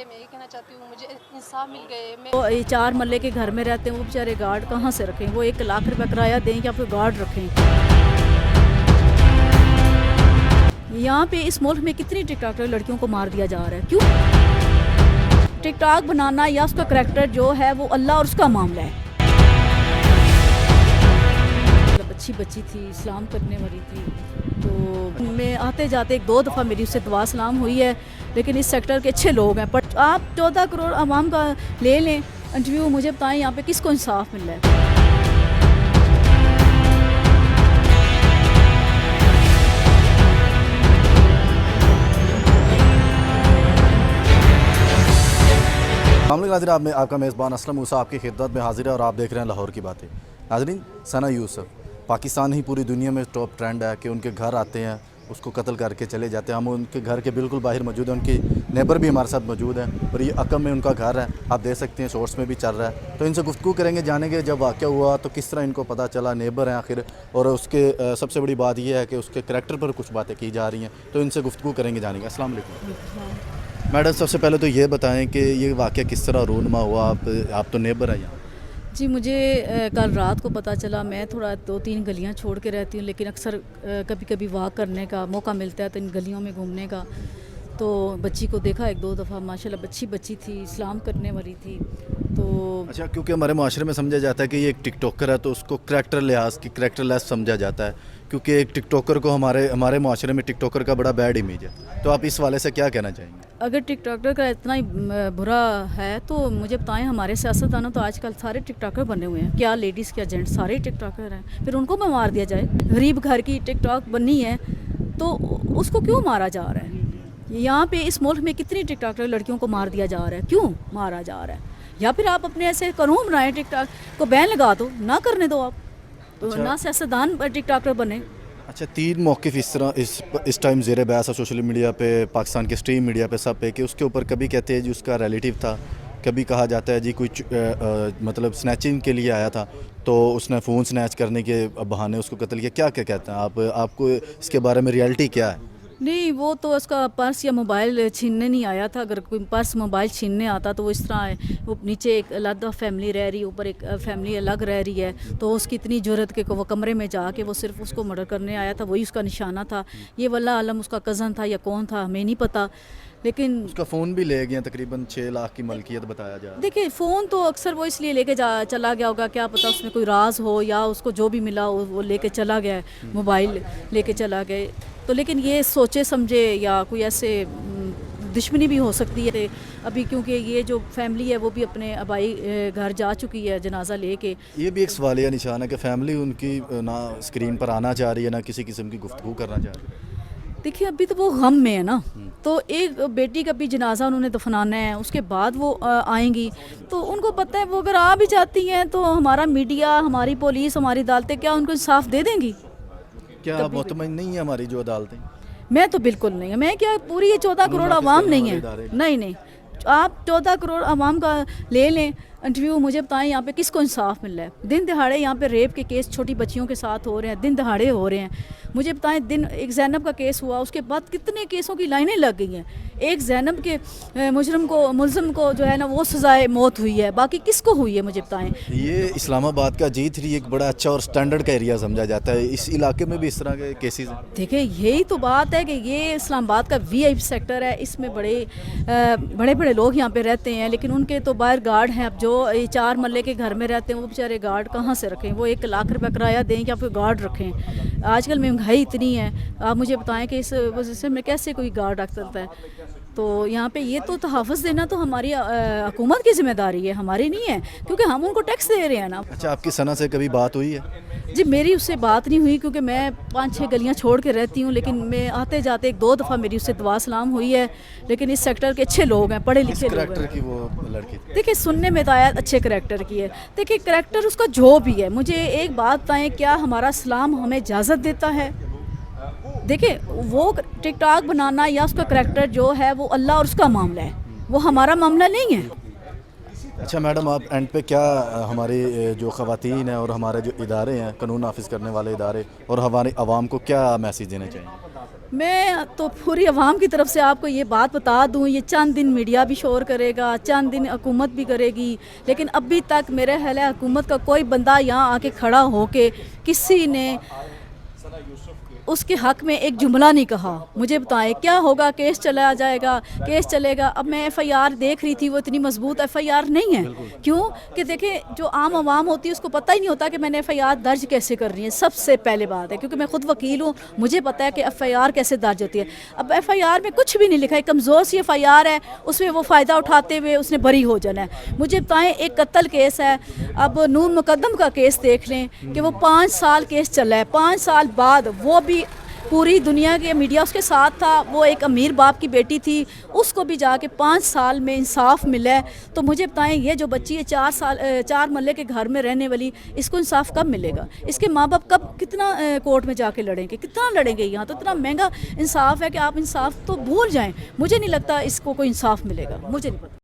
کہ मैं ये कहना चाहती हूँ मुझे इंसाफ मिल गए। मैं वो ये 4 मरले के घर में रहते हैं, वो बेचारे गार्ड कहाँ से रखें? वो 1 लाख रुपए किराया दें या फिर गार्ड रखें? यहाँ पे इस मुल्क में कितनी टिकटॉकर लड़कियों को मार दिया जा रहा है, क्यों? टिकटॉक बनाना या उसका करैक्टर जो है वो अल्लाह और उसका मामला है। अच्छी बच्ची थी, इस्लाम करने वाली थी, तो मैं आते जाते 2 दफ़ा मेरी उससे दुआ सलाम हुई है, लेकिन इस सेक्टर के अच्छे लोग हैं। पर आप 14 करोड़ आवाम का ले लें इंटरव्यू, मुझे बताएं यहाँ पे किसको इंसाफ मिल रहा है? नाज़रीन, आपका मेज़बान असलम मूसा आपकी खिदमत में हाजिर है और आप देख रहे हैं लाहौर की बातें। नाज़रीन, सना यूसुफ पाकिस्तान ही पूरी दुनिया में टॉप ट्रेंड है कि उनके घर आते हैं, उसको कत्ल करके चले जाते हैं। हम उनके घर के बिल्कुल बाहर मौजूद हैं, उनकी नेबर भी हमारे साथ मौजूद हैं और ये अकम में उनका घर है, आप देख सकते हैं, शॉर्ट्स में भी चल रहा है। तो इनसे गुफ्तगू करेंगे, जानेंगे जब वाक़या हुआ तो किस तरह इनको पता चला, नेबर हैं आखिर, और उसके सबसे बड़ी बात यह है कि उसके करैक्टर पर कुछ बातें की जा रही हैं। तो इनसे गुफ्तगू करेंगे, जानेंगे। अस्सलाम वालेकुम मैडम, सबसे पहले तो ये बताएं कि ये वाक़या किस तरह रूनमा हुआ? आप तो नेबर हैं यहाँ। जी, मुझे कल रात को पता चला। मैं थोड़ा 2-3 गलियां छोड़ के रहती हूँ, लेकिन अक्सर कभी कभी वॉक करने का मौका मिलता है तो इन गलियों में घूमने का। तो बच्ची को देखा 1-2 दफ़ा, माशाल्लाह बच्ची थी, इस्लाम करने वाली थी। तो अच्छा, क्योंकि हमारे माशरे में समझा जाता है कि ये एक टिकटॉकर है तो उसको करैक्टर लिहाज की करैक्टरलेस समझा जाता है, क्योंकि एक टिकटॉकर को हमारे माशरे में टिकटॉकर का बड़ा बैड इमेज है। तो आप इस वाले से क्या कहना चाहेंगे? अगर टिकटॉकर का इतना ही बुरा है तो मुझे बताएं, हमारे सियासतदानों तो आजकल सारे टिकटॉकर बने हुए हैं, क्या लेडीज़ क्या जेंट्स सारे टिकटॉकर हैं। फिर उनको भी मार दिया जाए। गरीब घर की टिकटॉक बनी है तो उसको क्यों मारा जा रहा है? यहाँ पे इस मुल्क में कितनी टिकटॉकर लड़कियों को मार दिया जा रहा है, क्यों मारा जा रहा है? या फिर आप अपने ऐसे कानून बनाएं, टिकटॉक को बैन लगा दो, ना करने दो आप तो। अच्छा। ना सियासतदान टिकटॉकर बने। अच्छा, 3 मौक़िफ़ इस तरह इस टाइम ज़ेर बहस है सोशल मीडिया पे, पाकिस्तान के स्ट्रीम मीडिया पे, सब पे, कि उसके ऊपर कभी कहते हैं जी उसका रिलेटिव था, कभी कहा जाता है जी कुछ मतलब स्नैचिंग के लिए आया था तो उसने फ़ोन स्नैच करने के बहाने उसको कत्ल किया। क्या क्या कहते हैं आपको इसके बारे में रियलिटी क्या है? नहीं, वो तो उसका पर्स या मोबाइल छीनने नहीं आया था। अगर कोई पर्स मोबाइल छीनने आता तो वो इस तरह है, वो नीचे एक अलग फैमिली रह रही है, ऊपर एक फैमिली अलग रह रही है, तो उसकी इतनी ज़रूरत कि वो कमरे में जाके वो सिर्फ उसको मर्डर करने आया था, वही उसका निशाना था। ये वल्लाह आलम उसका कज़न था या कौन था हमें नहीं पता, लेकिन उसका फ़ोन भी ले गया, तकरीबन 6 लाख की मलकियत बताया जा रहा है। देखिए, फ़ोन तो अक्सर वो इसलिए लेके चला गया होगा, क्या पता उसमें कोई राज हो या उसको जो भी मिला वो लेके चला गया है, मोबाइल लेके चला गए तो। लेकिन ये सोचे समझे या कोई ऐसे दुश्मनी भी हो सकती है अभी, क्योंकि ये जो फैमिली है वो भी अपने आबाई घर जा चुकी है जनाजा लेके। ये भी एक सवालिया निशान है कि फैमिली उनकी ना स्क्रीन पर आना चाह रही है, ना किसी किस्म की गुफ्तगू करना चाह रही है। देखिए, अभी तो वो गम में है ना, तो एक बेटी का भी जनाजा उन्होंने दफनाना है, उसके बाद वो आएंगी। तो उनको पता है वो अगर आ भी जाती हैं तो हमारा मीडिया, हमारी पुलिस, हमारी अदालतें क्या उनको इंसाफ दे देंगी? क्या आप मुतमईन नहीं है हमारी जो अदालतें? मैं तो बिल्कुल नहीं है। मैं क्या, पूरी ये 14 करोड़ आवाम नहीं है। नहीं, आप 14 करोड़ आवाम का ले लें इंटरव्यू, मुझे बताएं यहाँ पे किसको इंसाफ मिल रहा है? दिन दहाड़े यहाँ पे रेप के केस छोटी बच्चियों के साथ हो रहे हैं, दिन दहाड़े हो रहे हैं। मुझे बताएं, एक ज़ैनब का केस हुआ, उसके बाद कितने केसों की लाइनें लग गई हैं। एक ज़ैनब के मुलज़म को जो है ना वो सज़ाए मौत हुई है, बाकी किसको हुई है मुझे बताएं? ये इस्लामाबाद का G3 एक बड़ा अच्छा और स्टैंडर्ड का एरिया समझा जाता है, इस इलाके में भी इस तरह के केसेस हैं। देखिए, यही तो बात है कि ये इस्लामाबाद का VIP सेक्टर है, इसमें बड़े बड़े लोग यहाँ पे रहते हैं, लेकिन उनके तो बाहर गार्ड हैं। अब जो 4 मरले के घर में रहते हैं वो बेचारे गार्ड कहाँ से रखें? वो 1 लाख रुपये किराया दें या फिर गार्ड रखें? आजकल महंगाई इतनी है, आप मुझे बताएं कि इस वजह से में कैसे कोई गार्ड रख सकता है? तो यहाँ पे ये तो तहफ़्फ़ुज़ देना तो हमारी हुकूमत की ज़िम्मेदारी है, हमारी नहीं है, क्योंकि हम उनको टैक्स दे रहे हैं ना। अच्छा, आपकी सना से कभी बात हुई है? जी, मेरी उससे बात नहीं हुई, क्योंकि मैं 5-6 गलियां छोड़ के रहती हूँ, लेकिन मैं आते जाते 1-2 दफ़ा मेरी उससे दुआ सलाम हुई है। लेकिन इस सेक्टर के अच्छे लोग हैं, पढ़े लिखे लोग करैक्टर हैं। की वो लड़की थी? देखिए, सुनने में तो आया अच्छे करैक्टर की है। देखिए, करैक्टर उसका जो भी है, मुझे एक बात बताएं, क्या हमारा इस्लाम हमें इजाज़त देता है? देखिए, वो टिकटॉक बनाना या उसका करैक्टर जो है वो अल्लाह और उसका मामला है, वो हमारा मामला नहीं है। अच्छा मैडम, आप एंड पे क्या हमारी जो ख़वातीन हैं और हमारे जो इदारे हैं, कानून नाफिज करने वाले इदारे, और हमारे आवाम को क्या मैसेज देना चाहिए? میں تو پوری عوام کی طرف سے آپ کو یہ بات بتا دوں، یہ چند دن میڈیا بھی شور کرے گا، چند دن حکومت بھی کرے گی، لیکن ابھی تک میرے خیال ہے حکومت کا کوئی بندہ یہاں آ کے کھڑا ہو کے کسی نے اس کے حق میں ایک جملہ نہیں کہا۔ مجھے بتائیں کیا ہوگا؟ کیس چلا جائے گا، کیس چلے گا۔ اب میں ایف آئی آر دیکھ رہی تھی، وہ اتنی مضبوط ایف آئی آر نہیں ہے۔ کیوں کہ دیکھیں جو عام عوام ہوتی ہے اس کو پتہ ہی نہیں ہوتا کہ میں نے ایف آئی آر درج کیسے کر رہی ہے، سب سے پہلے بات ہے، کیونکہ میں خود وکیل ہوں، مجھے پتہ ہے کہ ایف آئی آر کیسے درج ہوتی ہے۔ اب ایف آئی آر میں کچھ بھی نہیں لکھا ہے، کمزور سی ایف آئی آر ہے، اس میں وہ فائدہ اٹھاتے ہوئے اس نے بری ہو جانا ہے۔ مجھے بتائیں ایک قتل کیس ہے، اب نور مقدم کا کیس دیکھ لیں کہ وہ 5 سال کیس چلا ہے، 5 سال بعد وہ بھی پوری دنیا کے میڈیا اس کے ساتھ تھا، وہ ایک امیر باپ کی بیٹی تھی، اس کو بھی جا کے 5 سال میں انصاف ملا ہے۔ تو مجھے بتائیں یہ جو بچی ہے 4 محلے کے گھر میں رہنے والی، اس کو انصاف کب ملے گا؟ اس کے ماں باپ کب کتنا کورٹ میں جا کے لڑیں گے، کتنا لڑیں گے؟ یہاں تو اتنا مہنگا انصاف ہے کہ آپ انصاف تو بھول جائیں۔ مجھے نہیں لگتا اس کو کوئی انصاف ملے گا، مجھے نہیں پتا۔